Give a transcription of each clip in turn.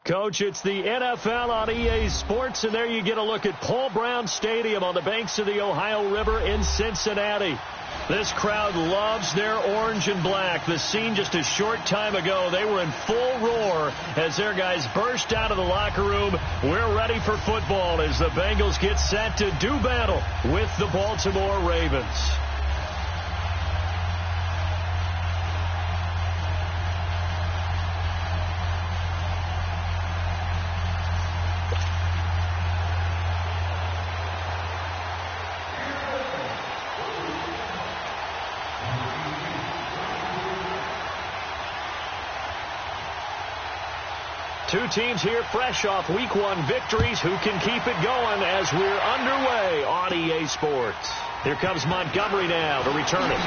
Coach, it's the NFL on EA Sports, and there you get a look at Paul Brown Stadium on the banks of the Ohio River in Cincinnati. This crowd loves their orange and black. The scene just a short time ago, they were in full roar as their guys burst out of the locker room. We're ready for football as the Bengals get set to do battle with the Baltimore Ravens. Two teams here fresh off Week 1 victories. Who can keep it going as we're underway on EA Sports? Here comes Montgomery now to return it.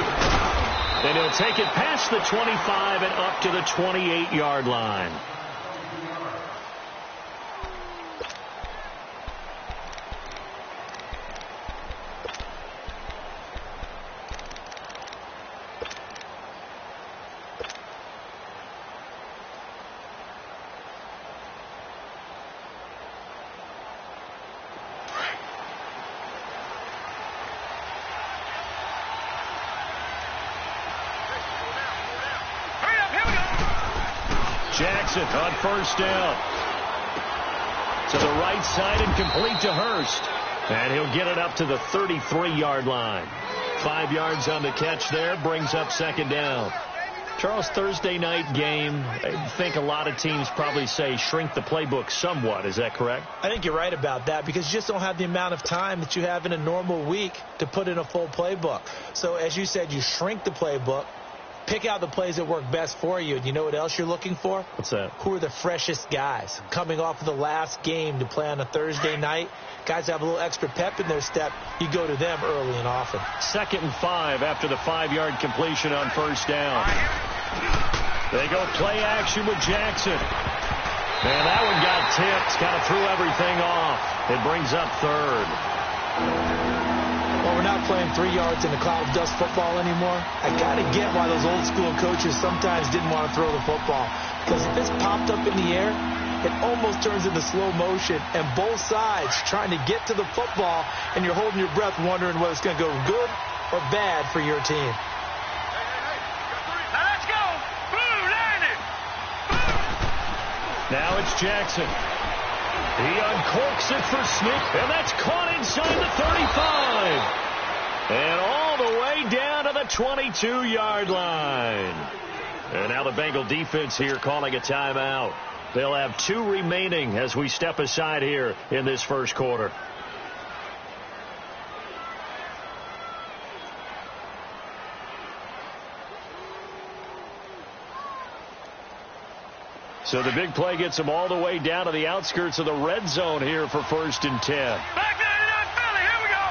And he'll take it past the 25 and up to the 28-yard line. Jackson on first down. To the right side and complete to Hurst. And he'll get it up to the 33-yard line. 5 yards on the catch there, brings up second down. Charles, Thursday night game, I think a lot of teams probably say shrink the playbook somewhat. Is that correct? I think you're right about that because you just don't have the amount of time that you have in a normal week to put in a full playbook. So as you said, you shrink the playbook. Pick out the plays that work best for you. And you know what else you're looking for? What's that? Who are the freshest guys? Coming off of the last game to play on a Thursday night, guys have a little extra pep in their step. You go to them early and often. 2nd and 5 after the 5-yard completion on first down. They go play action with Jackson. Man, that one got tipped. Kind of threw everything off. It brings up third. Well, we're not playing 3 yards in a cloud of dust football anymore. I kind of get why those old school coaches sometimes didn't want to throw the football. Because if it's popped up in the air, it almost turns into slow motion. And both sides trying to get to the football, and you're holding your breath wondering whether it's going to go good or bad for your team. Now let's go. Blue, landed. Now it's Jackson. He uncorks it for Smith, and that's caught inside the 35. And all the way down to the 22-yard line. And now the Bengal defense here calling a timeout. They'll have 2 remaining as we step aside here in this first quarter. So the big play gets them all the way down to the outskirts of the red zone here for 1st and 10. Back there in that belly. Here we go.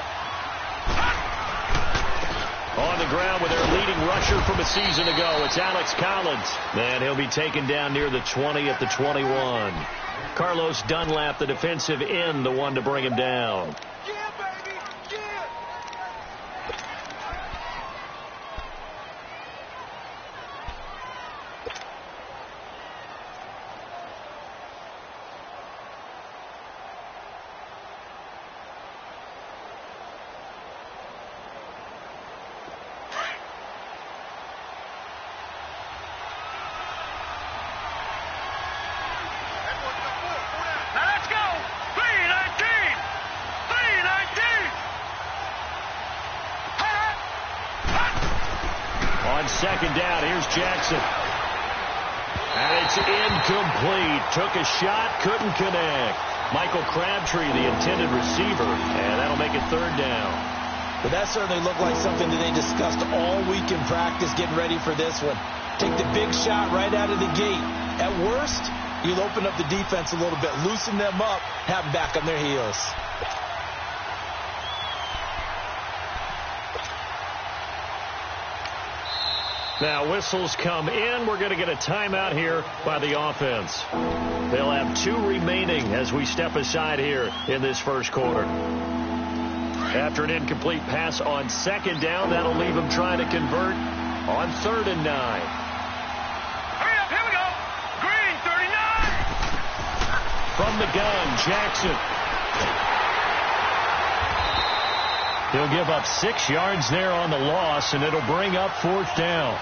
On the ground with their leading rusher from a season ago, it's Alex Collins. And he'll be taken down near the 20 at the 21. Carlos Dunlap, the defensive end, the one to bring him down. Second down, here's Jackson. And it's incomplete. Took a shot, couldn't connect. Michael Crabtree, the intended receiver, and that'll make it 3rd down. But that certainly looked like something that they discussed all week in practice getting ready for this one. Take the big shot right out of the gate. At worst, you'll open up the defense a little bit, loosen them up, have them back on their heels. Now whistles come in. We're going to get a timeout here by the offense. They'll have 2 remaining as we step aside here in this first quarter. After an incomplete pass on 2nd down, that'll leave them trying to convert on 3rd and 9. Hurry up, here we go. Green, 39. From the gun, Jackson. He'll give up 6 yards there on the loss, and it'll bring up 4th down.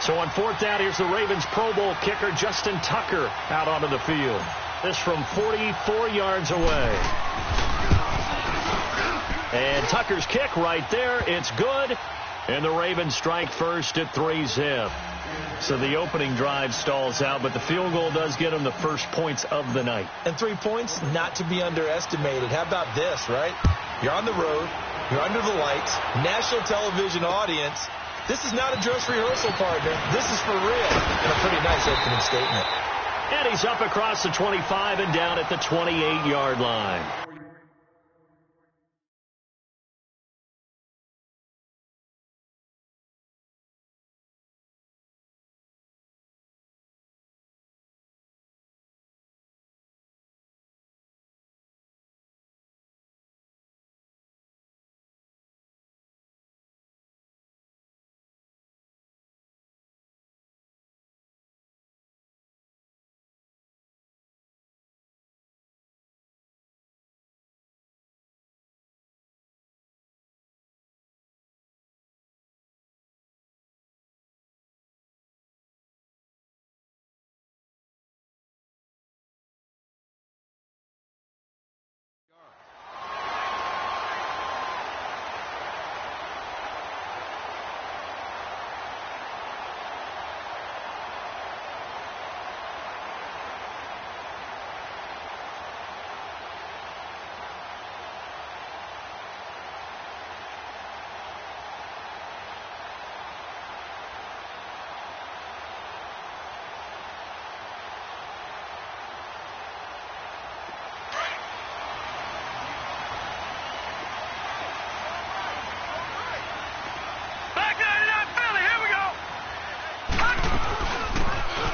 So on 4th down, here's the Ravens Pro Bowl kicker, Justin Tucker, out onto the field. This from 44 yards away. And Tucker's kick right there. It's good. And the Ravens strike first at 3-zip. So the opening drive stalls out, but the field goal does get them the first points of the night. And 3 points, not to be underestimated. How about this, right? You're on the road. You're under the lights. National television audience. This is not a dress rehearsal, partner. This is for real. And a pretty nice opening statement. And he's up across the 25 and down at the 28-yard line.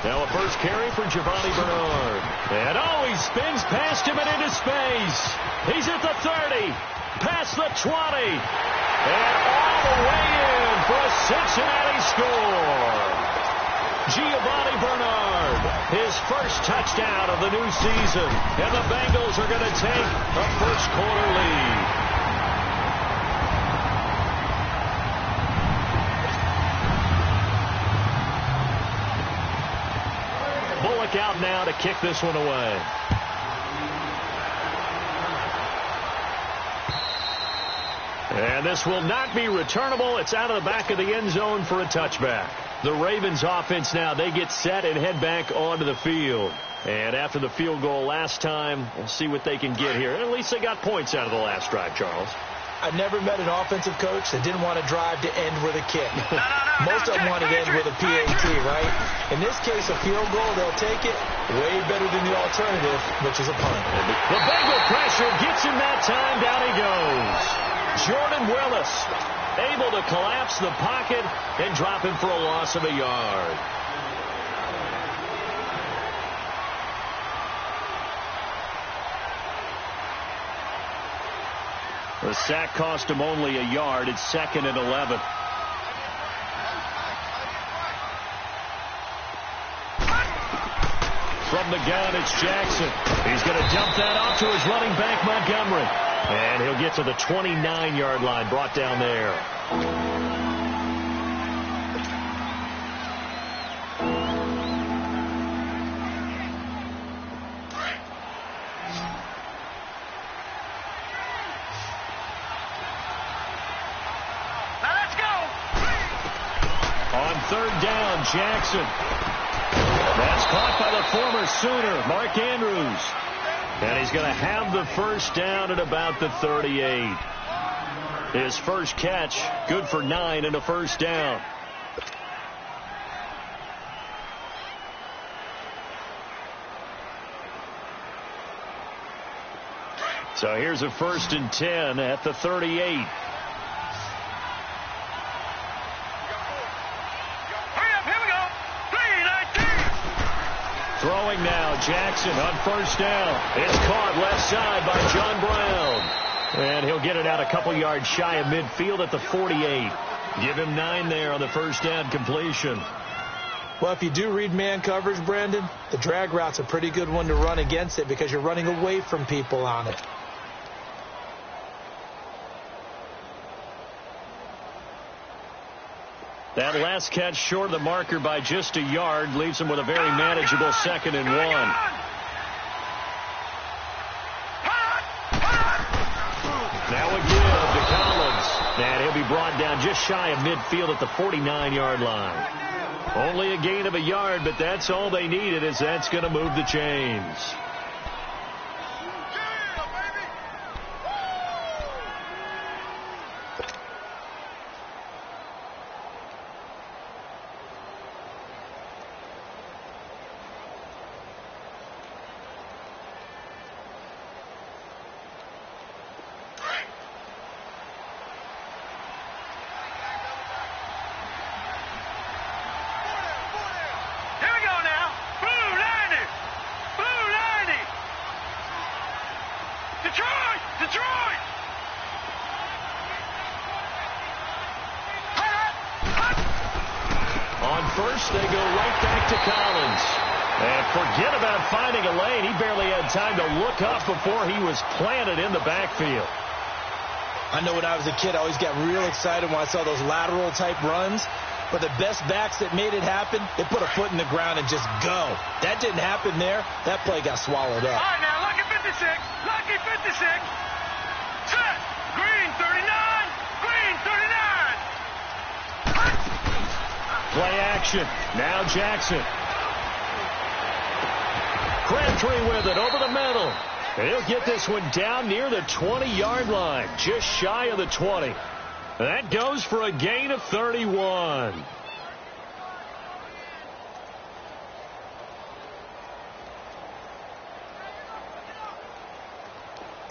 Now a first carry for Giovanni Bernard. And he spins past him and into space. He's at the 30, past the 20, and all the way in for a Cincinnati score. Giovanni Bernard, his first touchdown of the new season. And the Bengals are going to take a first quarter lead. Bullock out now to kick this one away. And this will not be returnable. It's out of the back of the end zone for a touchback. The Ravens offense now, they get set and head back onto the field. And after the field goal last time, we'll see what they can get here. At least they got points out of the last drive, Charles. I've never met an offensive coach that didn't want to drive to end with a kick. Most of them want to end with a PAT, right? In this case, a field goal, they'll take it way better than the alternative, which is a punt. The Bengal pressure gets him that time. Down he goes. Jordan Willis able to collapse the pocket and drop him for a loss of a yard. The sack cost him only a yard. It's 2nd and 11. From the gun, it's Jackson. He's going to dump that off to his running back, Montgomery. And he'll get to the 29-yard line, brought down there. Jackson. That's caught by the former Sooner, Mark Andrews. And he's going to have the first down at about the 38. His first catch, good for 9 and a first down. So here's a 1st and 10 at the 38. Throwing now, Jackson on 1st down. It's caught left side by John Brown. And he'll get it out a couple yards shy of midfield at the 48. Give him 9 there on the 1st down completion. Well, if you do read man coverage, Brandon, the drag route's a pretty good one to run against it because you're running away from people on it. That last catch short of the marker by just a yard leaves him with a very manageable 2nd and 1. Now a give to Collins. And he'll be brought down just shy of midfield at the 49-yard line. Only a gain of a yard, but that's all they needed, as that's going to move the chains. First, they go right back to Collins. And forget about finding a lane. He barely had time to look up before he was planted in the backfield. I know when I was a kid, I always got real excited when I saw those lateral-type runs. But the best backs that made it happen, they put a foot in the ground and just go. That didn't happen there. That play got swallowed up. All right, now, lucky 56. Lucky 56. Set. Green 39. Green 39. Play action. Now Jackson. Crabtree with it over the middle. And he'll get this one down near the 20-yard line, just shy of the 20. That goes for a gain of 31.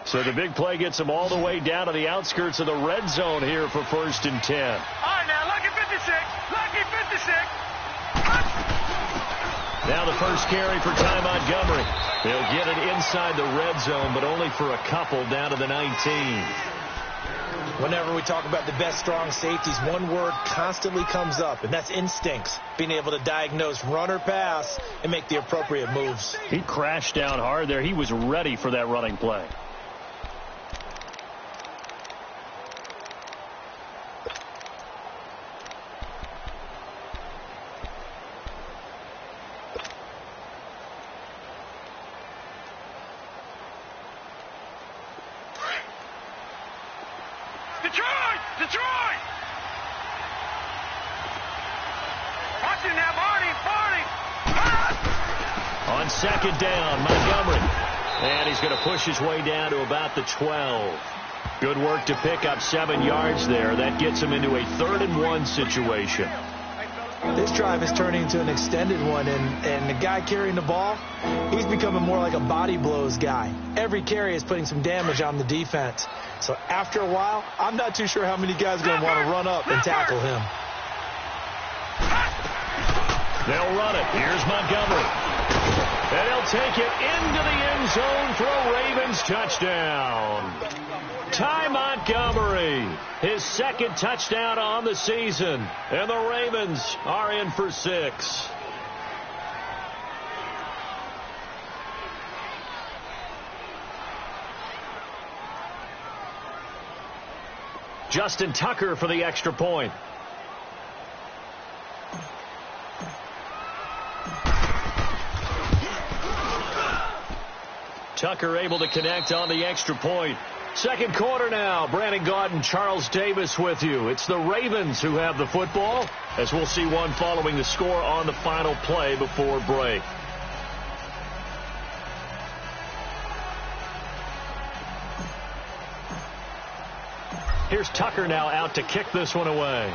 So the big play gets him all the way down to the outskirts of the red zone here for 1st and 10. All right, now, lucky 56. Lucky 56. Now the first carry for Ty Montgomery. They'll get it inside the red zone, but only for a couple down to the 19. Whenever we talk about the best strong safeties, one word constantly comes up, and that's instincts. Being able to diagnose run or pass and make the appropriate moves. He crashed down hard there. He was ready for that running play. Detroit! Detroit! Watch it now, Barney! On 2nd down, Montgomery. And he's going to push his way down to about the 12. Good work to pick up 7 yards there. That gets him into a 3rd and 1 situation. This drive is turning into an extended one, and the guy carrying the ball, he's becoming more like a body blows guy. Every carry is putting some damage on the defense. So after a while, I'm not too sure how many guys are going to want to run up and tackle him. They'll run it. Here's Montgomery. And he'll take it into the end zone for a Ravens touchdown. Ty Montgomery, his 2nd touchdown on the season. And the Ravens are in for 6. Justin Tucker for the extra point. Tucker able to connect on the extra point. 2nd quarter now. Brandon Gaudin and Charles Davis with you. It's the Ravens who have the football, as we'll see one following the score on the final play before break. Here's Tucker now out to kick this one away.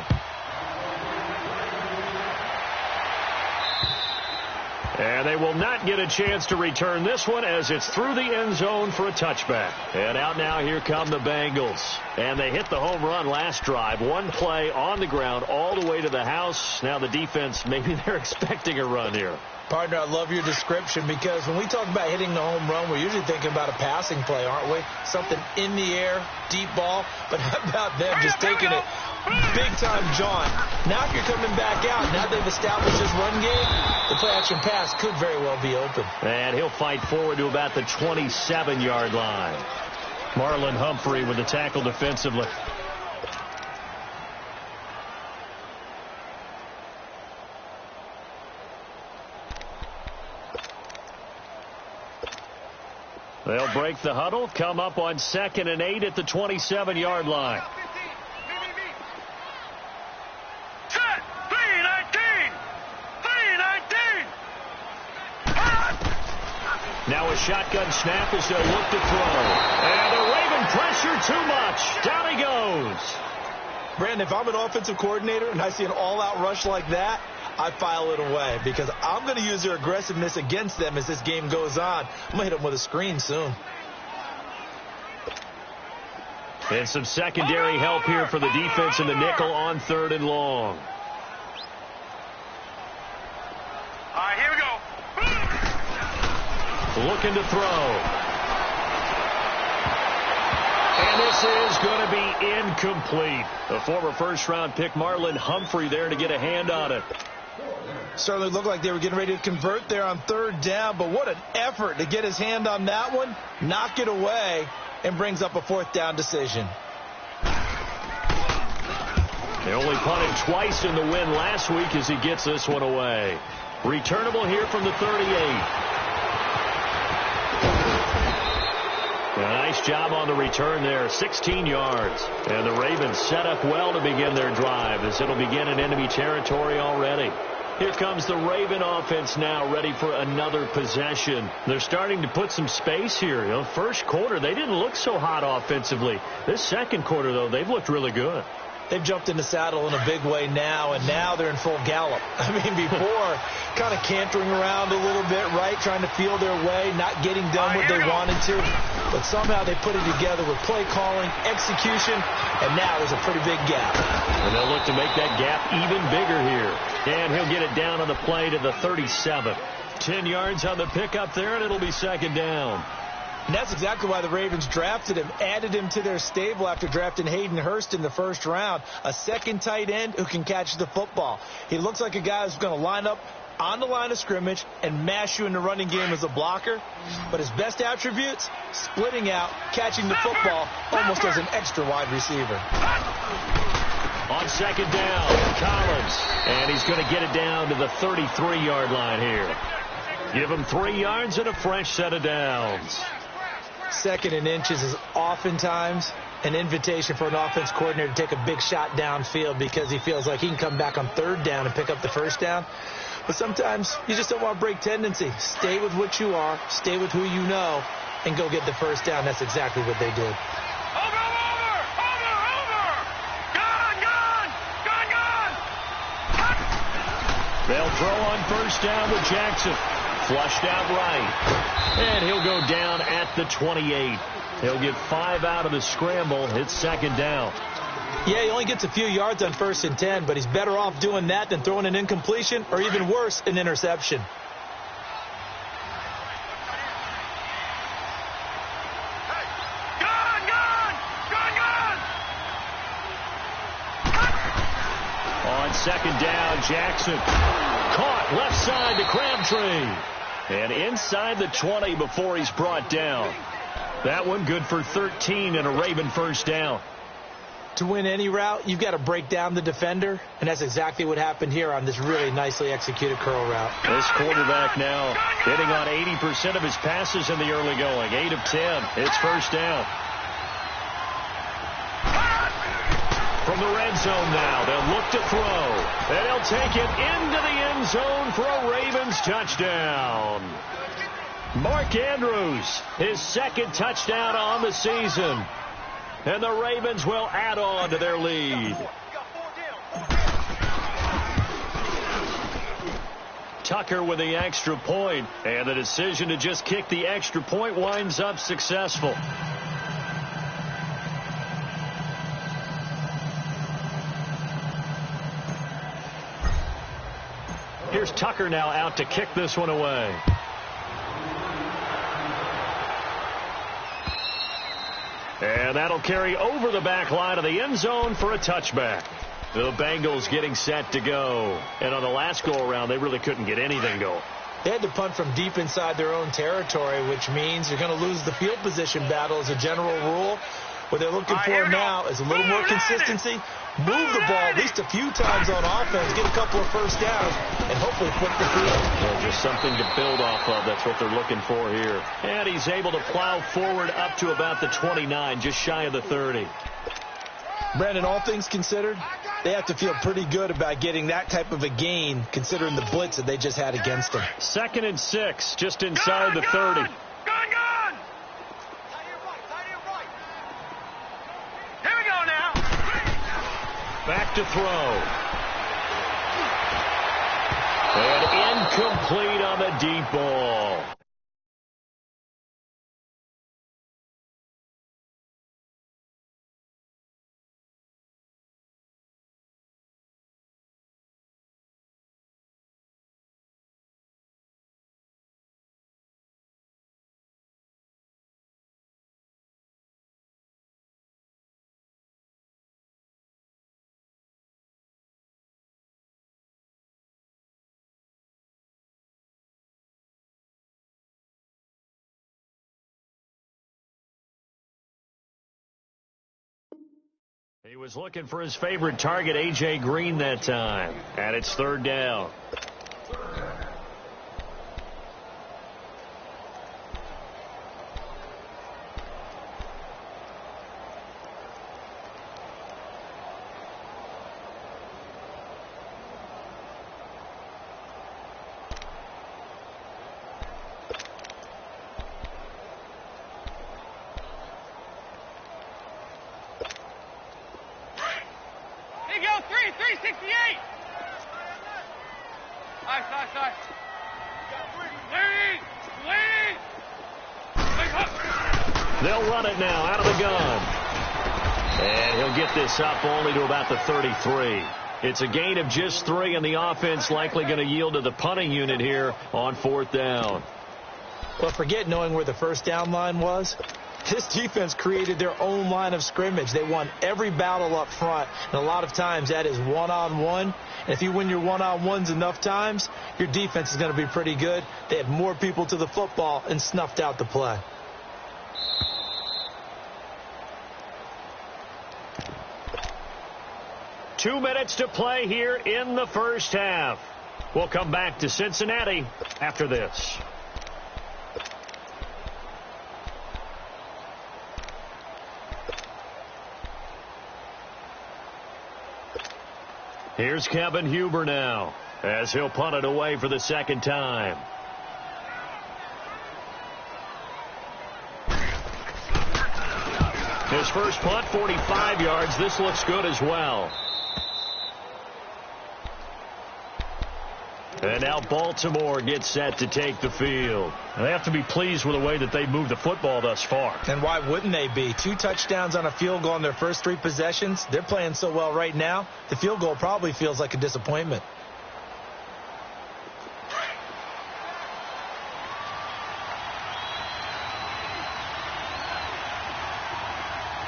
And they will not get a chance to return this one as it's through the end zone for a touchback. And out now, here come the Bengals. And they hit the home run last drive. One play on the ground all the way to the house. Now the defense, maybe they're expecting a run here. Partner, I love your description because when we talk about hitting the home run, we're usually thinking about a passing play, aren't we? Something in the air, deep ball. But how about them just taking it big-time jaunt? Now if you're coming back out, now they've established this run game, the play-action pass could very well be open. And he'll fight forward to about the 27-yard line. Marlon Humphrey with the tackle defensively. They'll break the huddle, come up on 2nd and 8 at the 27-yard line. Set, 319! 319! Now a shotgun snap as they'll look to throw. And the Raven pressure too much. Down he goes. Brandon, if I'm an offensive coordinator and I see an all-out rush like that, I file it away because I'm going to use their aggressiveness against them as this game goes on. I'm going to hit them with a screen soon. And some secondary help here for the defense in the nickel on 3rd and long. All right, here we go. Looking to throw. And this is going to be incomplete. The former first-round pick Marlon Humphrey there to get a hand on it. Certainly looked like they were getting ready to convert there on 3rd down, but what an effort to get his hand on that one, knock it away, and brings up a 4th down decision. They only punted twice in the win last week as he gets this one away. Returnable here from the 38. A nice job on the return there, 16 yards. And the Ravens set up well to begin their drive as it'll begin in enemy territory already. Here comes the Raven offense now, ready for another possession. They're starting to put some space here. You know, first quarter, they didn't look so hot offensively. This second quarter, though, they've looked really good. They've jumped in the saddle in a big way now, and now they're in full gallop. I mean, before, kind of cantering around a little bit, right, trying to feel their way, not getting done what they wanted to. But somehow they put it together with play calling, execution, and now there's a pretty big gap. And they'll look to make that gap even bigger here. And he'll get it down on the play to the 37. 10 yards on the pickup there, and it'll be 2nd down. And that's exactly why the Ravens drafted him, added him to their stable after drafting Hayden Hurst in the 1st round, a second tight end who can catch the football. He looks like a guy who's going to line up on the line of scrimmage and mash you in the running game as a blocker. But his best attributes, splitting out, catching the football almost as an extra wide receiver. On 2nd down, Collins. And he's going to get it down to the 33-yard line here. Give him 3 yards and a fresh set of downs. 2nd and inches is oftentimes an invitation for an offense coordinator to take a big shot downfield because he feels like he can come back on 3rd down and pick up the 1st down. But sometimes you just don't want to break tendency. Stay with what you are, stay with who you know, and go get the 1st down. That's exactly what they did. They'll throw on 1st down with Jackson. Flushed out right. And he'll go down at the 28. He'll get 5 out of the scramble. It's 2nd down. Yeah, he only gets a few yards on 1st and 10, but he's better off doing that than throwing an incompletion or even worse, an interception. On 2nd down, Jackson caught left side to Crabtree. And inside the 20 before he's brought down. That one good for 13 and a Raven 1st down. To win any route, you've got to break down the defender, and that's exactly what happened here on this really nicely executed curl route. This quarterback now hitting on 80% of his passes in the early going. 8 of 10. It's 1st down. From the red zone now, they'll look to throw. And he'll take it into the end zone for a Ravens touchdown. Mark Andrews, his 2nd touchdown on the season. And the Ravens will add on to their lead. Tucker with the extra point, and the decision to just kick the extra point winds up successful. Here's Tucker now out to kick this one away. And that'll carry over the back line of the end zone for a touchback. The Bengals getting set to go. And on the last go-around, they really couldn't get anything going. They had to punt from deep inside their own territory, which means you're going to lose the field position battle as a general rule. What they're looking for now is a little more consistency, move the ball at least a few times on offense, get a couple of first downs, and hopefully flip the field. Yeah, just something to build off of. That's what they're looking for here. And he's able to plow forward up to about the 29, just shy of the 30. Brandon, all things considered, they have to feel pretty good about getting that type of a gain, considering the blitz that they just had against them. 2nd and 6, just inside the 30. Gone! Here we go now. Back to throw. And incomplete on the deep ball. He was looking for his favorite target, A.J. Green, that time. And it's 3rd down. Here you go, 368. Nice. They'll run it now out of the gun. And he'll get this up only to about the 33. It's a gain of just 3, and the offense likely going to yield to the punting unit here on 4th down. Well, forget knowing where the first down line was. This defense created their own line of scrimmage. They won every battle up front, and a lot of times that is one-on-one. And if you win your one-on-ones enough times, your defense is going to be pretty good. They had more people to the football and snuffed out the play. Two minutes to play here in the first half. We'll come back to Cincinnati after this. Here's Kevin Huber now, as he'll punt it away for the 2nd time. His first punt, 45 yards. This looks good as well. And now Baltimore gets set to take the field. They have to be pleased with the way that they moved the football thus far. And why wouldn't they be? 2 touchdowns on a field goal in their first 3 possessions. They're playing so well right now, the field goal probably feels like a disappointment.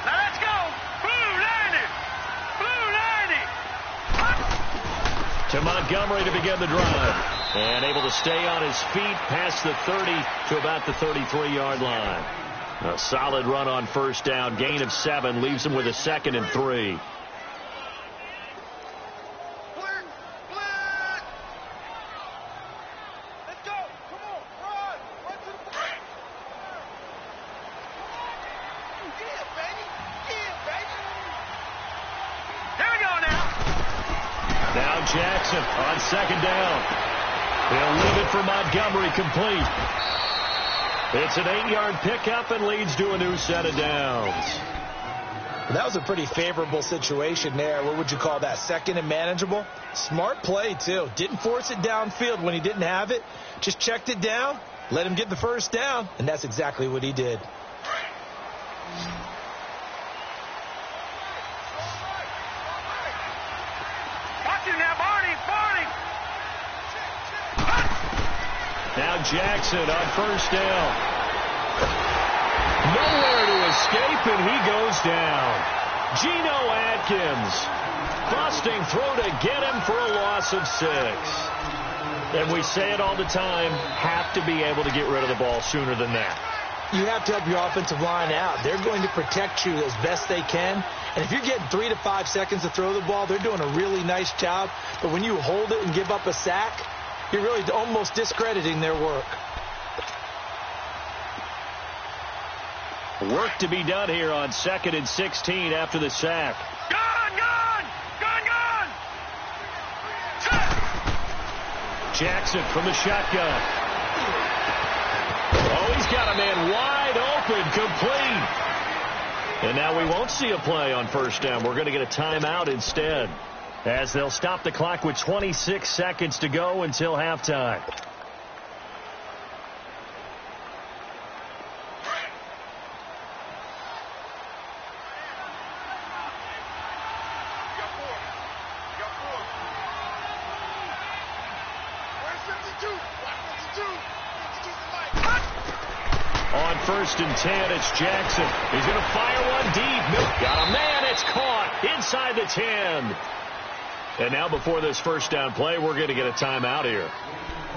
Now let's go. Blue 90. To Montgomery to begin the drive. And able to stay on his feet past the 30 to about the 33-yard line. A solid run on first down. Gain of 7 leaves him with a 2nd and 3. Let's go. Come on. Run. Run to the play. Yeah, baby. Here we go now. Now Jackson on 2nd down. He'll leave it for Montgomery complete. It's an 8-yard pickup and leads to a new set of downs. That was a pretty favorable situation there. What would you call that? 2nd and manageable? Smart play, too. Didn't force it downfield when he didn't have it. Just checked it down, let him get the first down, and that's exactly what he did. Watch it now, Barney. DeSean Jackson on first down. Nowhere to escape, and he goes down. Geno Atkins. Busting through to get him for a loss of 6. And we say it all the time, have to be able to get rid of the ball sooner than that. You have to help your offensive line out. They're going to protect you as best they can. And if you're getting 3 to 5 seconds to throw the ball, they're doing a really nice job. But when you hold it and give up a sack, you're really almost discrediting their work. Work to be done here on 2nd and 16 after the sack. Jackson from the shotgun. Oh, he's got a man wide open, complete. And now we won't see a play on first down. We're going to get a timeout instead, as they'll stop the clock with 26 seconds to go until halftime. On 1st and 10, it's Jackson. He's going to fire one deep. Got a man. It's caught inside the 10. And now before this first down play, we're going to get a timeout here,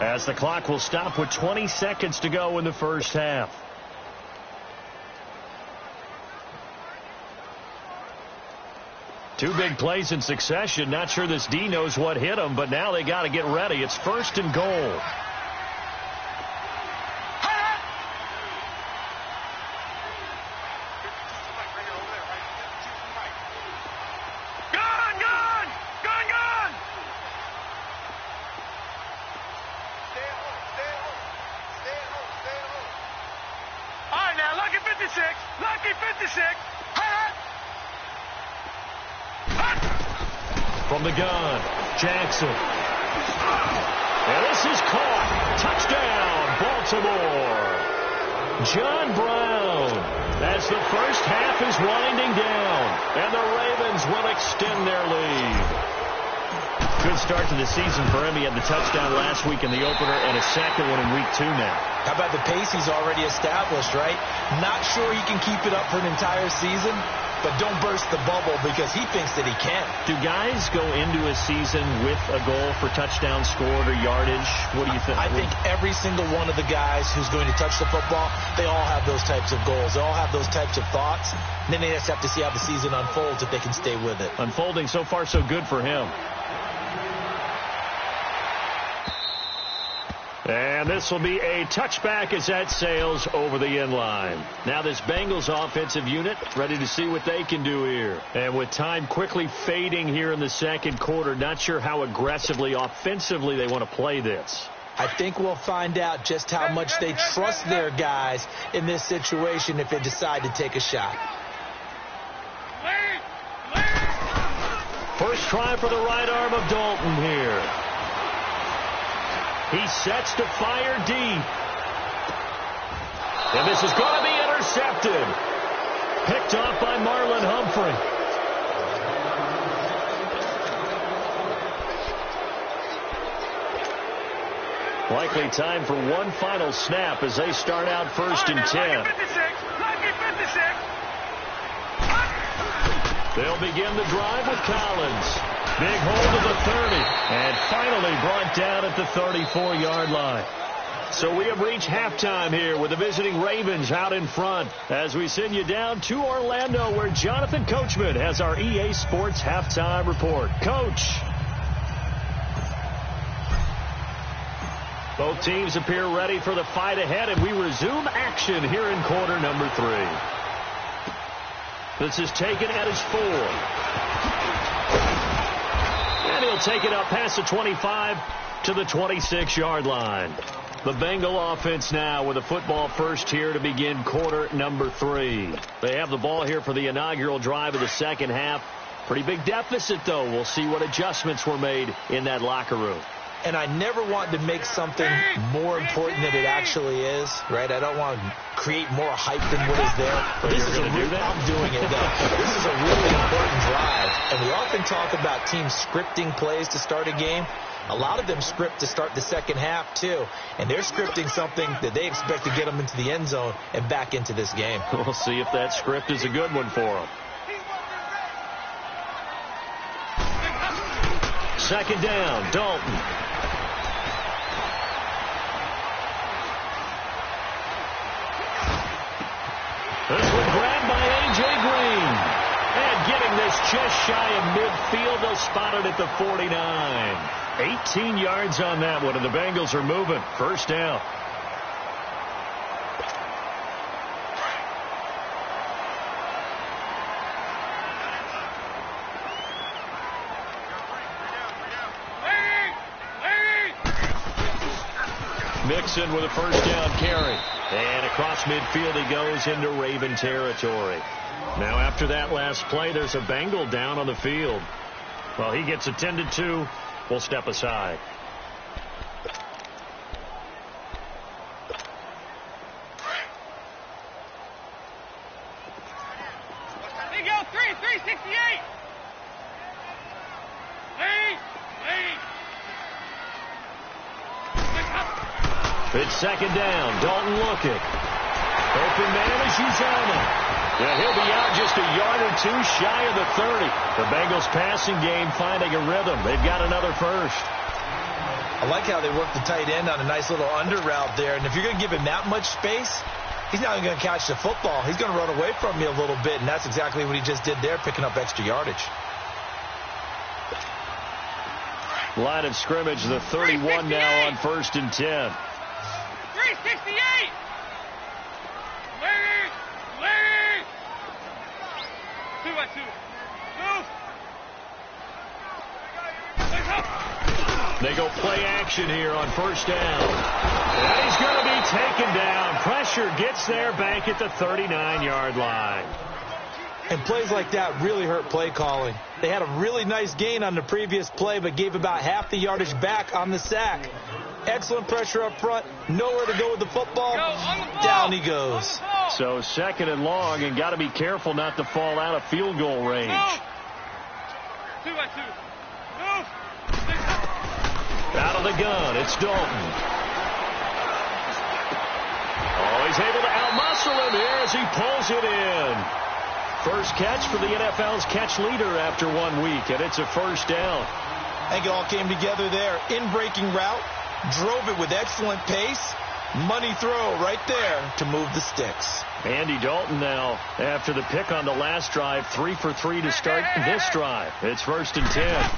as the clock will stop with 20 seconds to go in the first half. Two big plays in succession. Not sure this D knows what hit him, but now they got to get ready. It's 1st and goal. From the gun, Jackson. And this is caught. Touchdown, Baltimore. John Brown, as the first half is winding down, and the Ravens will extend their lead. Good start to the season for him. He had the touchdown last week in the opener and a second one in week 2 now. How about the pace he's already established, right? Not sure he can keep it up for an entire season, but don't burst the bubble because he thinks that he can. Do guys go into a season with a goal for touchdown scored or yardage? What do you think? I think every single one of the guys who's going to touch the football, they all have those types of goals. They all have those types of thoughts. And then they just have to see how the season unfolds if they can stay with it. Unfolding so far so good for him. And this will be a touchback as that sails over the end line. Now this Bengals offensive unit ready to see what they can do here. And with time quickly fading here in the second quarter, not sure how aggressively, offensively they want to play this. I think we'll find out just how much they trust their guys in this situation if they decide to take a shot. First try for the right arm of Dalton here. He sets to fire deep. And this is going to be intercepted. Picked off by Marlon Humphrey. Likely time for one final snap as they start out 1st and 10. They'll begin the drive with Collins. Big hold of the 30, and finally brought down at the 34-yard line. So we have reached halftime here with the visiting Ravens out in front as we send you down to Orlando, where Jonathan Coachman has our EA Sports halftime report. Coach. Both teams appear ready for the fight ahead, and we resume action here in quarter number 3. This is taken at his 4. And he'll take it up past the 25 to the 26-yard line. The Bengal offense now with a football first here to begin quarter number 3. They have the ball here for the inaugural drive of the second half. Pretty big deficit, though. We'll see what adjustments were made in that locker room. And I never want to make something more important than it actually is, right? I don't want to create more hype than what is there. But this you're is going to do that? I'm doing it, though. This is a really important drive. And we often talk about teams scripting plays to start a game. A lot of them script to start the second half, too. And they're scripting something that they expect to get them into the end zone and back into this game. We'll see if that script is a good one for them. Second down, Dalton. This one grabbed by A.J. Green. And getting this just shy of midfield, they'll spot it at the 49. 18 yards on that one, and the Bengals are moving. First down. Mixon with a first down carry. And across midfield he goes into Raven territory. Now after that last play, there's a Bengal down on the field. Well, he gets attended to. We'll step aside. There you go, 368. It's second down. Dalton looking. Open man is Uzomah. Yeah, he'll be out just a yard or two shy of the 30. The Bengals passing game finding a rhythm. They've got another first. I like how they work the tight end on a nice little under route there. And if you're going to give him that much space, he's not even going to catch the football. He's going to run away from you a little bit, and that's exactly what he just did there, picking up extra yardage. Line of scrimmage, the 31 now on 1st and 10. 368. Lead. 2-2. Move. They go play action here on first down. And he's going to be taken down. Pressure gets there back at the 39-yard line. And plays like that really hurt play calling. They had a really nice gain on the previous play, but gave about half the yardage back on the sack. Excellent pressure up front. Nowhere to go with the football. Down he goes. So second and long, and got to be careful not to fall out of field goal range. 2-2. Move. Out of the gun, it's Dalton. Oh, he's able to outmuscle him here as he pulls it in. First catch for the NFL's catch leader after 1 week, and it's a first down. I think it all came together there. In-breaking route, drove it with excellent pace. Money throw right there to move the sticks. Andy Dalton now, after the pick on the last drive, 3 for 3 to start this drive. It's 1st and 10.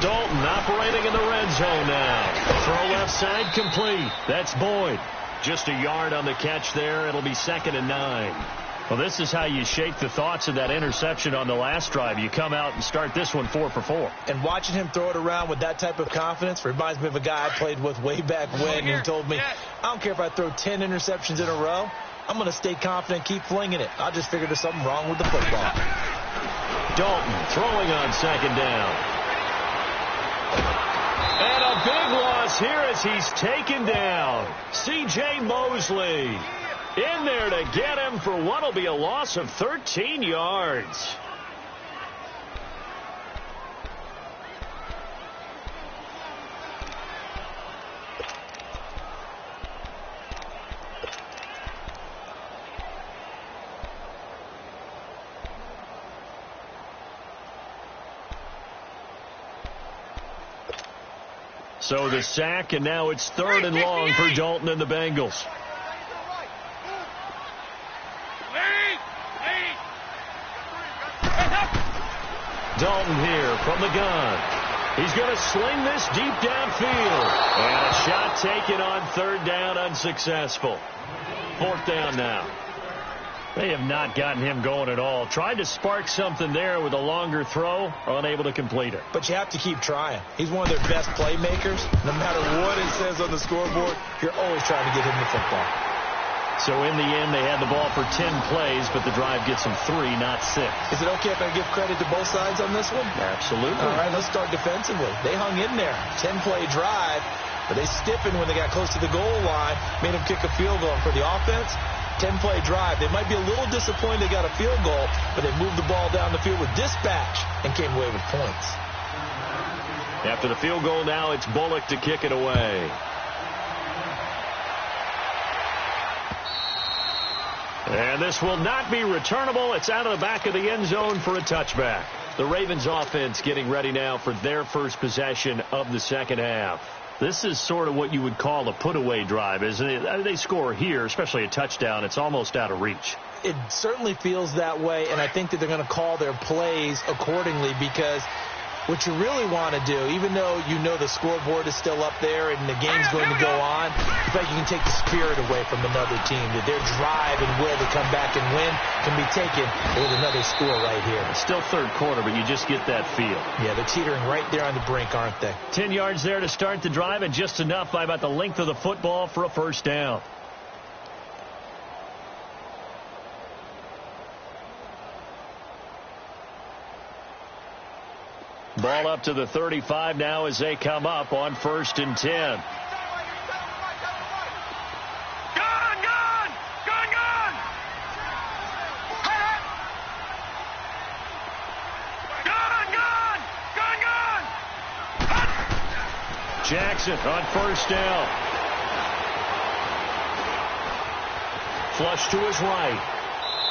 Dalton operating in the red zone now. Throw left side complete. That's Boyd. Just a yard on the catch there. It'll be 2nd and 9. Well, this is how you shake the thoughts of that interception on the last drive. You come out and start this one 4 for 4. And watching him throw it around with that type of confidence reminds me of a guy I played with way back when who told me, I don't care if I throw 10 interceptions in a row. I'm going to stay confident, keep flinging it. I just figured there's something wrong with the football. Dalton throwing on 2nd down. And a big loss here as he's taken down. C.J. Mosley in there to get him for what will be a loss of 13 yards. So the sack, and now it's 3rd and long for Dalton and the Bengals. Dalton here from the gun. He's going to sling this deep downfield. And a shot taken on 3rd down, unsuccessful. 4th down now. They have not gotten him going at all. Tried to spark something there with a longer throw, unable to complete it. But you have to keep trying. He's one of their best playmakers. No matter what it says on the scoreboard, you're always trying to get him the football. So in the end, they had the ball for 10 plays, but the drive gets them 3, not 6. Is it okay if I give credit to both sides on this one? Absolutely. All right, let's start defensively. They hung in there. 10-play drive, but they stiffened when they got close to the goal line, made them kick a field goal. And for the offense, 10-play drive. They might be a little disappointed they got a field goal, but they moved the ball down the field with dispatch and came away with points. After the field goal now, it's Bullock to kick it away. And this will not be returnable. It's out of the back of the end zone for a touchback. The Ravens offense getting ready now for their first possession of the second half. This is sort of what you would call a put-away drive, isn't it? They score here, especially a touchdown. It's almost out of reach. It certainly feels that way, and I think that they're going to call their plays accordingly, because what you really want to do, even though you know the scoreboard is still up there and the game's going to go on, in fact, you can take the spirit away from another team, that their drive and will to come back and win can be taken with another score right here. It's still third quarter, but you just get that feel. Yeah, they're teetering right there on the brink, aren't they? 10 yards there to start the drive, and just enough by about the length of the football for a first down. Ball up to the 35 now as they come up on 1st and 10. Gun! Gun! Gun! Gun! Gun! Gun! Gun! Gun! Jackson on 1st down. Flush to his right.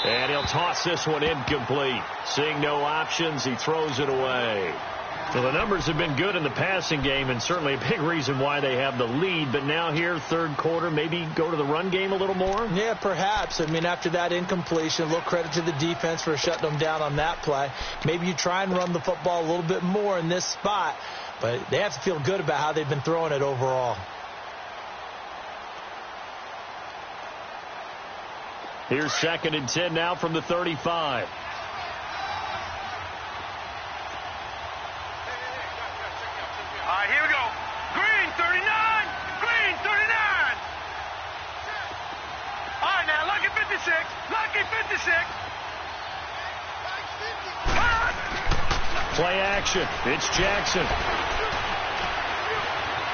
And he'll toss this one incomplete. Seeing no options, he throws it away. So the numbers have been good in the passing game, and certainly a big reason why they have the lead. But now here, third quarter, maybe go to the run game a little more? Yeah, perhaps. I mean, after that incompletion, a little credit to the defense for shutting them down on that play. Maybe you try and run the football a little bit more in this spot, but they have to feel good about how they've been throwing it overall. Here's 2nd and 10 now from the 35. All right, here we go. Green 39. Green 39. All right, now, lucky 56. Lucky 56. Play action. It's Jackson.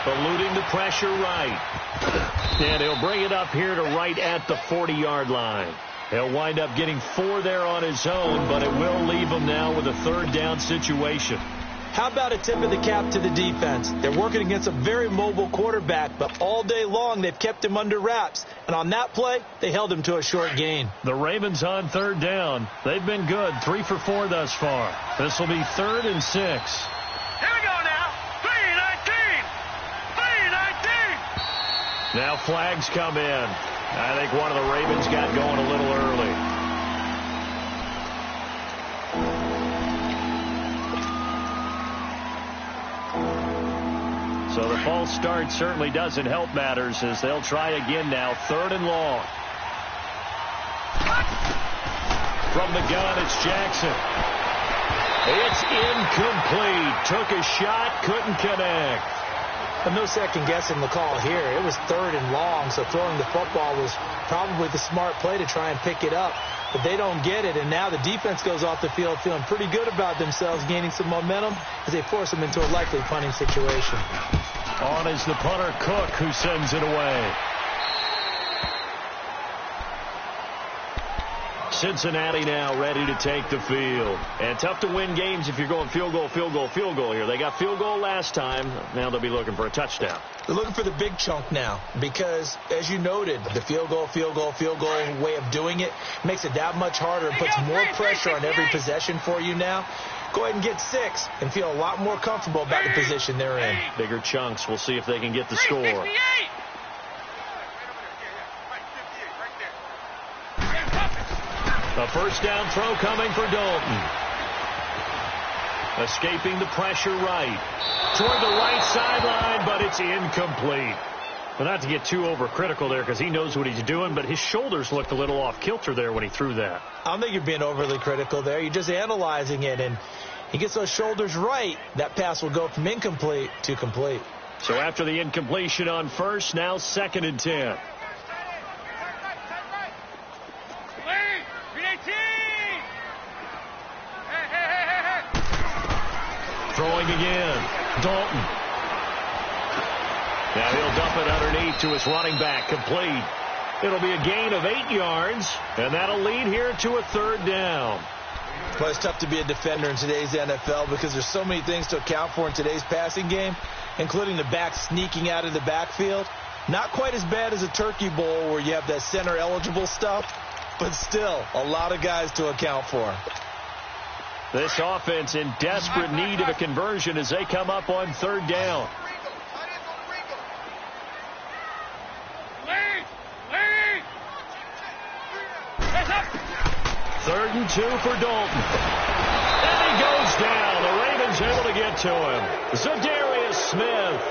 Eluding the pressure right. And he'll bring it up here to right at the 40-yard line. He'll wind up getting 4 there on his own, but it will leave him now with a 3rd down situation. How about a tip of the cap to the defense? They're working against a very mobile quarterback, but all day long they've kept him under wraps. And on that play, they held him to a short gain. The Ravens on 3rd down. They've been good, 3 for 4 thus far. This will be 3rd and 6. Here we go now. 3-19. 3-19. Now flags come in. I think one of the Ravens got going a little early. So the false start certainly doesn't help matters as they'll try again now. 3rd and long. From the gun, it's Jackson. It's incomplete. Took a shot, couldn't connect. And no second guessing the call here. It was 3rd and long, so throwing the football was probably the smart play to try and pick it up. But they don't get it, and now the defense goes off the field feeling pretty good about themselves, gaining some momentum as they force them into a likely punting situation. On is the punter, Cook, who sends it away. Cincinnati now ready to take the field. And tough to win games if you're going field goal, field goal, field goal here. They got field goal last time. Now they'll be looking for a touchdown. They're looking for the big chunk now because, as you noted, the field goal way of doing it makes it that much harder and puts more pressure on every possession for you now. Go ahead and get 6 and feel a lot more comfortable about the position they're in. Bigger chunks. We'll see if they can get the score. A first down throw coming for Dalton. Escaping the pressure right. Toward the right sideline, but it's incomplete. Well, not to get too overcritical there because he knows what he's doing, but his shoulders looked a little off kilter there when he threw that. I don't think you're being overly critical there. You're just analyzing it, and he gets those shoulders right. That pass will go from incomplete to complete. So after the incompletion on first, now 2nd and 10. Throwing again. Dalton. Now he'll dump it underneath to his running back. Complete. It'll be a gain of 8 yards, and that'll lead here to a 3rd down. Well, it's tough to be a defender in today's NFL because there's so many things to account for in today's passing game, including the back sneaking out of the backfield. Not quite as bad as a turkey bowl where you have that center-eligible stuff, but still a lot of guys to account for. This offense in desperate need of a conversion as they come up on 3rd down. Third and 2 for Dalton. And he goes down. The Ravens able to get to him. Za'Darius Smith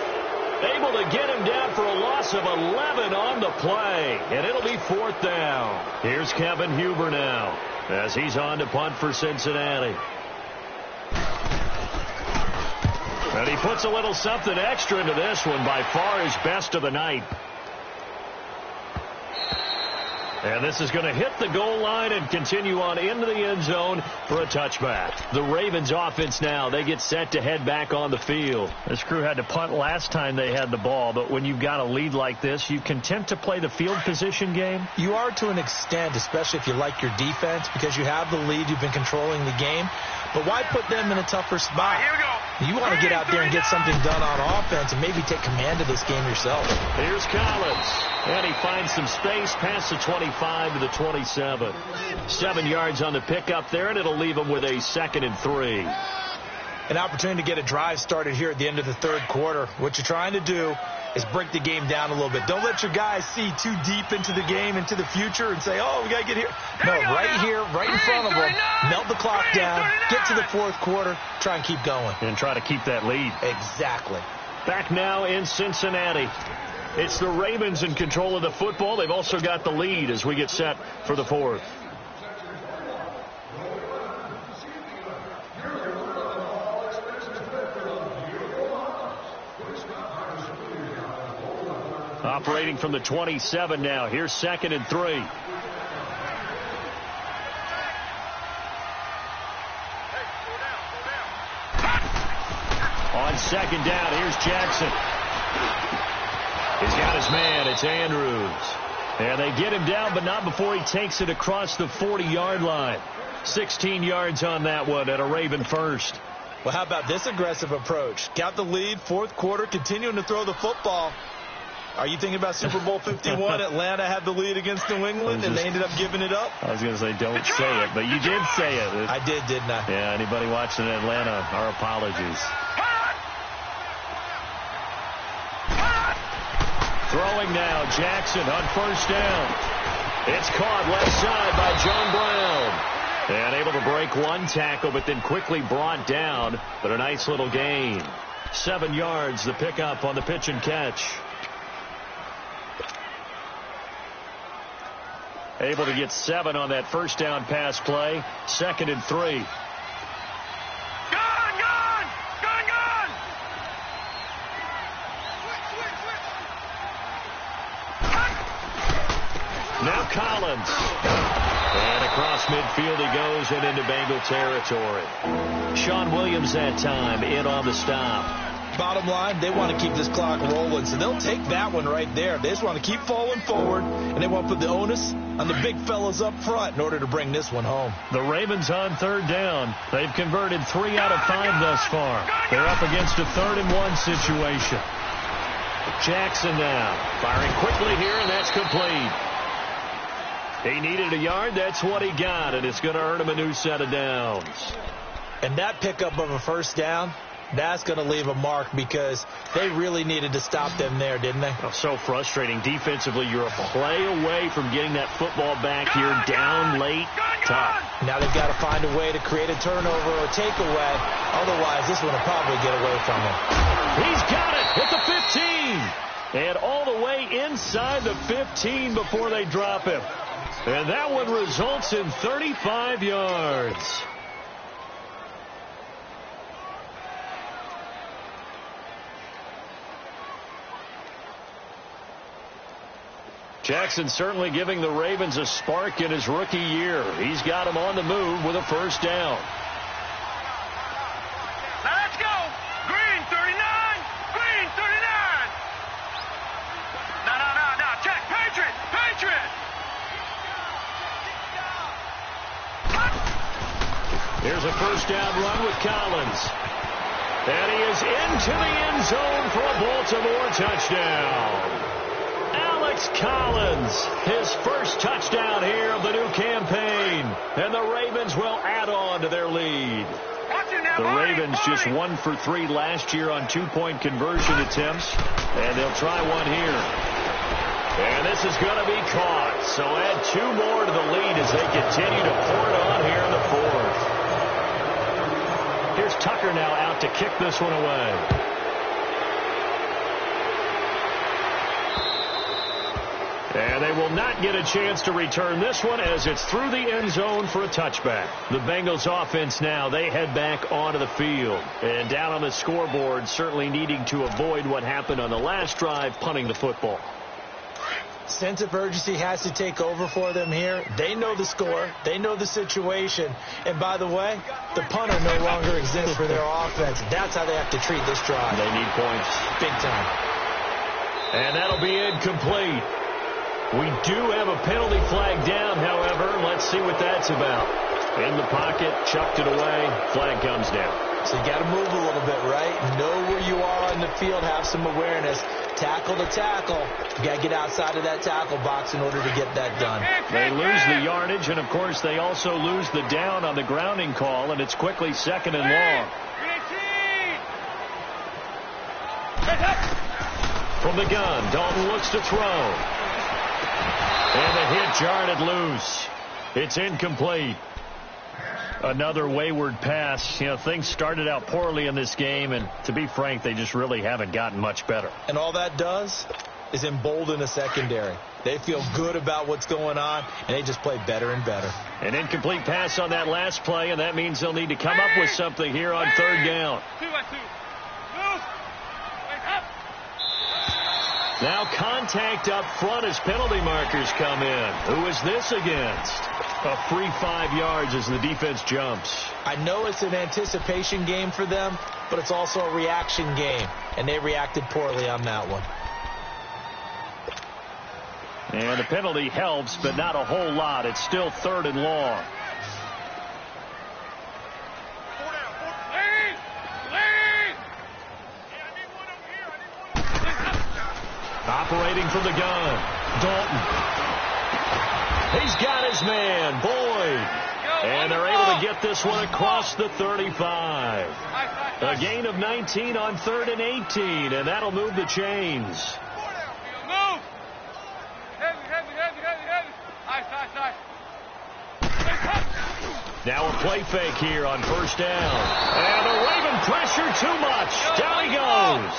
able to get him down for a loss of 11 on the play. And it'll be 4th down. Here's Kevin Huber now as he's on to punt for Cincinnati. And he puts a little something extra into this one, by far his best of the night. And this is going to hit the goal line and continue on into the end zone for a touchback. The Ravens offense now, they get set to head back on the field. This crew had to punt last time they had the ball, but when you've got a lead like this, you content to play the field position game? You are to an extent, especially if you like your defense, because you have the lead, you've been controlling the game. But why put them in a tougher spot? Here we go. You want to get out there and get something done on offense and maybe take command of this game yourself. Here's Collins. And he finds some space past the 25 to the 27. 7 yards on the pickup there, and it'll leave him with a 2nd and 3. An opportunity to get a drive started here at the end of the 3rd quarter. What you're trying to do is break the game down a little bit. Don't let your guys see too deep into the game, into the future, and say, oh, we got to get here. No, right here, right in front of them. Melt the clock down, get to the 4th quarter, try and keep going. And try to keep that lead. Exactly. Back now in Cincinnati. It's the Ravens in control of the football. They've also got the lead as we get set for the 4th. Operating from the 27 now. Here's 2nd and 3. On 2nd down, here's Jackson. He's got his man. It's Andrews. And they get him down, but not before he takes it across the 40-yard line. 16 yards on that one at a Raven first. Well, how about this aggressive approach? Got the lead, 4th quarter, continuing to throw the football. Are you thinking about Super Bowl 51? Atlanta had the lead against New England, and they ended up giving it up? I was going to say, don't say it, but you did say it. I did, didn't I? Yeah, anybody watching Atlanta, our apologies. Throwing now, Jackson on 1st down. It's caught left side by John Brown. And able to break one tackle, but then quickly brought down. But a nice little gain. 7 yards, the pickup on the pitch and catch. Able to get 7 on that 1st down pass play. 2nd and 3. Now Collins. And across midfield he goes and into Bengal territory. Sean Williams that time in on the stop. Bottom line, they want to keep this clock rolling, so they'll take that one right there. They just want to keep falling forward, and they want to put the onus on the big fellas up front in order to bring this one home. The Ravens on 3rd down. They've converted 3 out of 5 thus far. They're up against a 3rd and 1 situation. Jackson now firing quickly here, and that's complete. He needed a yard. That's what he got, and it's going to earn him a new set of downs. And that pickup of a 1st down, that's going to leave a mark because they really needed to stop them there, didn't they? Oh, so frustrating. Defensively, you're a play away from getting that football back here down late. Tough. Now they've got to find a way to create a turnover or takeaway. Otherwise, this one will probably get away from him. He's got it at the 15. And all the way inside the 15 before they drop him. And that one results in 35 yards. Jackson certainly giving the Ravens a spark in his rookie year. He's got him on the move with a 1st down. Let's go. Here's a first down run with Collins. And he is into the end zone for a Baltimore touchdown. Alex Collins, his first touchdown here of the new campaign. And the Ravens will add on to their lead. The Ravens just 1 for 3 last year on 2-point conversion attempts. And they'll try one here. And this is going to be caught. So add 2 more to the lead as they continue to pour it on here in the fourth. Here's Tucker now out to kick this one away. And they will not get a chance to return this one as it's through the end zone for a touchback. The Bengals offense now, they head back onto the field. And down on the scoreboard, certainly needing to avoid what happened on the last drive, punting the football. Sense of urgency has to take over for them here. They know the score. They know the situation. And by the way, the punter no longer exists for their offense. That's how they have to treat this drive. They need points. Big time. And that'll be incomplete. We do have a penalty flag down, however. Let's see what that's about. In the pocket, chucked it away. Flag comes down. So you got to move a little bit, right? Know where you are on the field. Have some awareness. Tackle to tackle. You got to get outside of that tackle box in order to get that done. They lose the yardage, and, of course, they also lose the down on the grounding call, and it's quickly 2nd and long. From the gun, Dalton looks to throw. And the hit jarred it loose. It's incomplete. Another wayward pass. You know, things started out poorly in this game, and to be frank, they just really haven't gotten much better. And all that does is embolden the secondary. They feel good about what's going on, and they just play better and better. An incomplete pass on that last play, and that means they'll need to come up with something here on 3rd down. Now contact up front as penalty markers come in. Who is this against? A free 5 yards as the defense jumps. I know it's an anticipation game for them, but it's also a reaction game, and they reacted poorly on that one. And the penalty helps, but not a whole lot. It's still 3rd and long. Operating from the gun, Dalton. He's got his man, Boyd. And they're able to get this one across the 35. A gain of 19 on 3rd and 18, and that'll move the chains. Now a play fake here on 1st down. And the Raven pressure too much. Down he goes.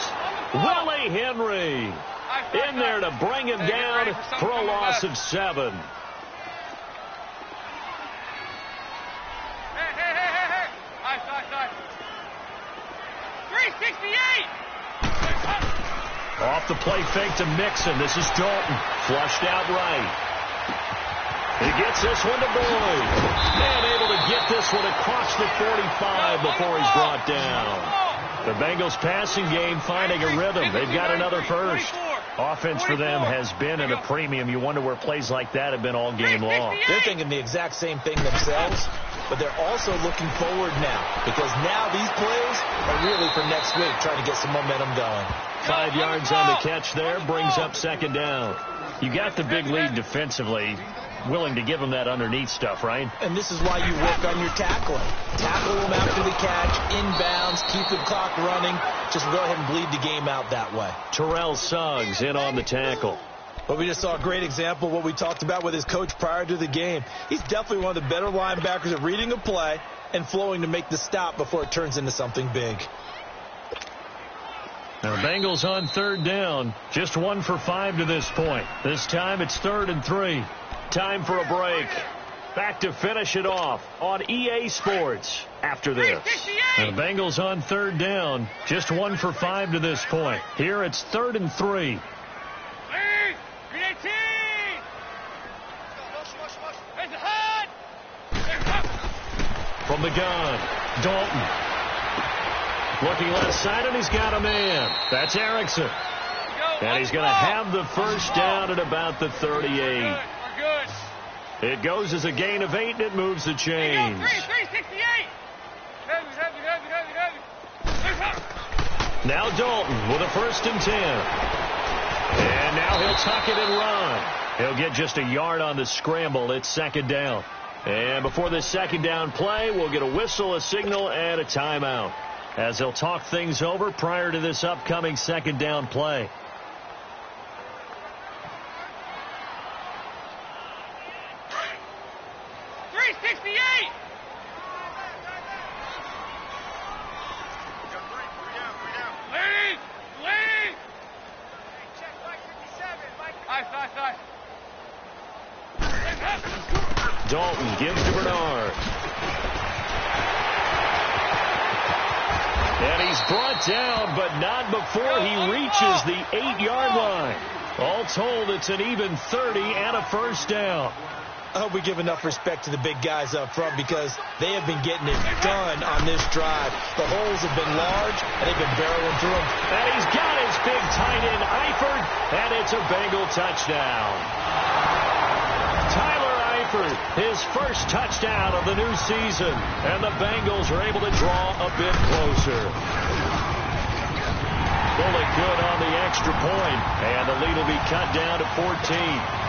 Willie Henry in there to bring him down for a loss of 7. Off the play fake to Mixon. This is Dalton. Flushed out right. He gets this one to Boyd. And able to get this one across the 45 before he's brought down. The Bengals passing game finding a rhythm. They've got another first. Offense for them has been at a premium. You wonder where plays like that have been all game long. They're thinking the exact same thing themselves, but they're also looking forward now because now these plays are really for next week, trying to get some momentum going. 5 yards on the catch there brings up 2nd down. You got the big lead defensively. Willing to give them that underneath stuff, right? And this is why you work on your tackling. Tackle them after the catch, inbounds, keep the clock running. Just go ahead and bleed the game out that way. Terrell Suggs in on the tackle. But we just saw a great example of what we talked about with his coach prior to the game. He's definitely one of the better linebackers at reading a play and flowing to make the stop before it turns into something big. Now the Bengals on 3rd down. Just 1 for 5 to this point. This time it's 3rd and 3. Time for a break. Back to finish it off on EA Sports after this. Now the Bengals on 3rd down. Just 1 for 5 to this point. Here it's 3rd and 3. From the gun, Dalton. Looking left side, and he's got a man. That's Erickson. And he's going to have the first down at about the 38. It goes as a gain of 8, and it moves the chains. Now Dalton with a 1st and 10. And now he'll tuck it and run. He'll get just a yard on the scramble. It's 2nd down. And before this 2nd down play, we'll get a whistle, a signal, and a timeout, as they'll talk things over prior to this upcoming 2nd down play. Dalton gives to Bernard. And he's brought down, but not before he reaches the 8-yard line. All told, it's an even 30 and a 1st down. I hope we give enough respect to the big guys up front, because they have been getting it done on this drive. The holes have been large, and they've been barreling through them. And he's got his big tight end, Eifert, and it's a Bengal touchdown. Tyler Eifert, his 1st touchdown of the new season, and the Bengals are able to draw a bit closer. Bullock good on the extra point, and the lead will be cut down to 14.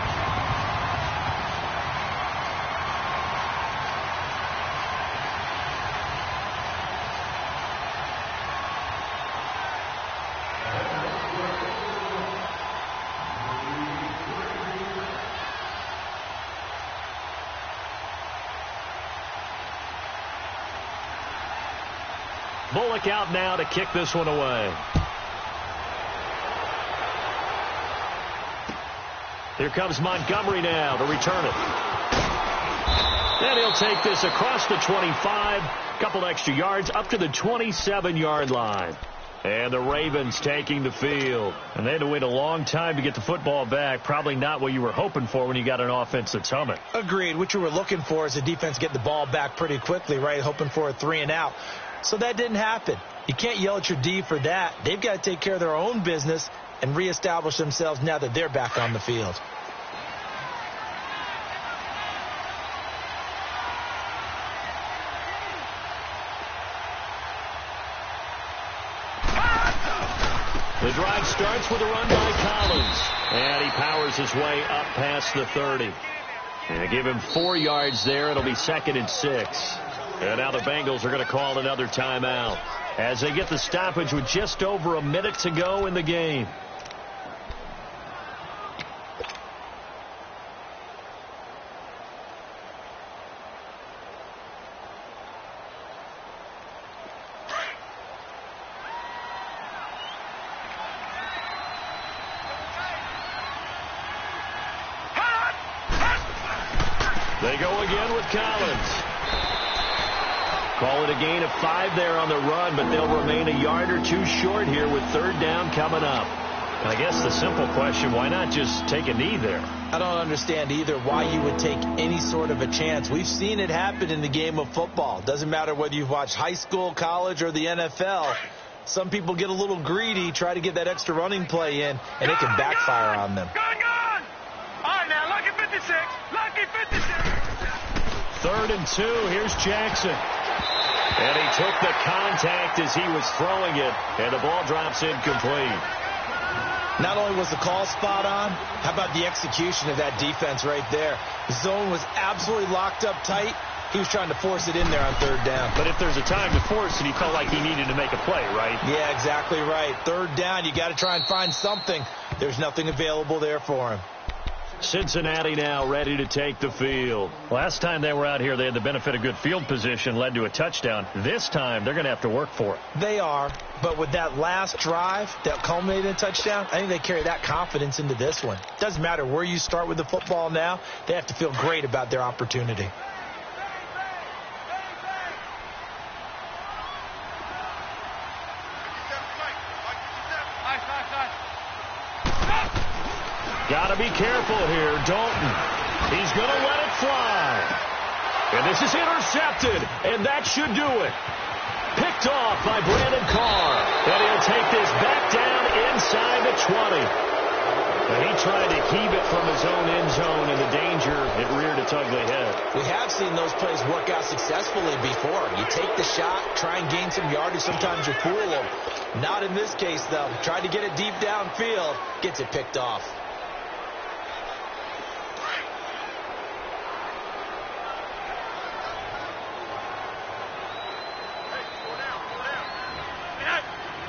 Bullock out now to kick this one away. Here comes Montgomery now to return it. And he'll take this across the 25, couple extra yards up to the 27-yard line. And the Ravens taking the field. And they had to wait a long time to get the football back. Probably not what you were hoping for when you got an offense that's humming. Agreed. What you were looking for is the defense getting the ball back pretty quickly, right? Hoping for a 3-and-out. So that didn't happen. You can't yell at your D for that. They've got to take care of their own business and reestablish themselves now that they're back on the field. The drive starts with a run by Collins. And he powers his way up past the 30. And they give him 4 yards there. It'll be 2nd and 6. And now the Bengals are going to call another timeout as they get the stoppage with just over a minute to go in the game. They go again with Collins. Call it a gain of 5 there on the run, but they'll remain a yard or 2 short here with 3rd down coming up. And I guess the simple question, why not just take a knee there? I don't understand either why you would take any sort of a chance. We've seen it happen in the game of football. Doesn't matter whether you've watched high school, college, or the NFL. Some people get a little greedy, try to get that extra running play in, and it can backfire on them. Gone! All right, now, lucky 56. Lucky 56. 3rd and 2. Here's Jackson. And he took the contact as he was throwing it, and the ball drops incomplete. Not only was the call spot on, how about the execution of that defense right there? The zone was absolutely locked up tight. He was trying to force it in there on 3rd down. But if there's a time to force it, he felt like he needed to make a play, right? Yeah, exactly right. 3rd down, you got to try and find something. There's nothing available there for him. Cincinnati now ready to take the field. Last time they were out here, they had the benefit of good field position, led to a touchdown. This time, they're going to have to work for it. They are, but with that last drive that culminated in a touchdown, I think they carry that confidence into this one. Doesn't matter where you start with the football now, they have to feel great about their opportunity. Got to be careful here, Dalton. He's going to let it fly. And this is intercepted, and that should do it. Picked off by Brandon Carr. And he'll take this back down inside the 20. And he tried to heave it from his own end zone, and the danger, it reared its ugly head. We have seen those plays work out successfully before. You take the shot, try and gain some yardage. Sometimes you fool them. Not in this case, though. Tried to get it deep downfield. Gets it picked off.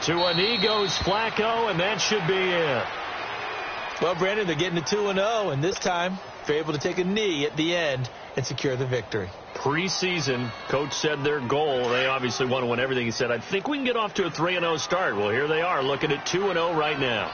To a knee goes Flacco, and that should be it. Well, Brandon, they're getting to 2-0, and this time they're able to take a knee at the end and secure the victory. Preseason, coach said their goal, they obviously want to win everything. He said, I think we can get off to a 3-0 start. Well, here they are, looking at 2-0 right now.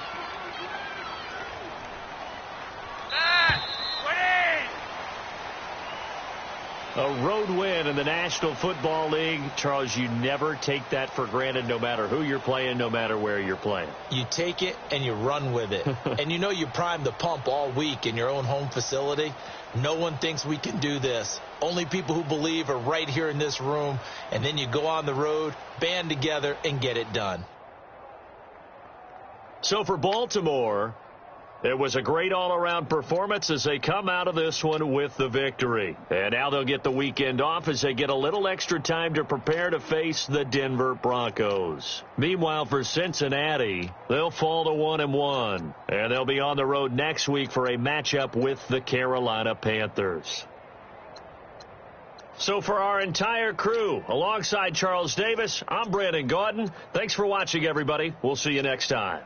A road win in the National Football League. Charles, you never take that for granted, no matter who you're playing, no matter where you're playing. You take it and you run with it. And you know you primed the pump all week in your own home facility. No one thinks we can do this. Only people who believe are right here in this room. And then you go on the road, band together, and get it done. So for Baltimore, it was a great all-around performance as they come out of this one with the victory. And now they'll get the weekend off as they get a little extra time to prepare to face the Denver Broncos. Meanwhile, for Cincinnati, they'll fall to 1-1. And they'll be on the road next week for a matchup with the Carolina Panthers. So for our entire crew, alongside Charles Davis, I'm Brandon Gaudin. Thanks for watching, everybody. We'll see you next time.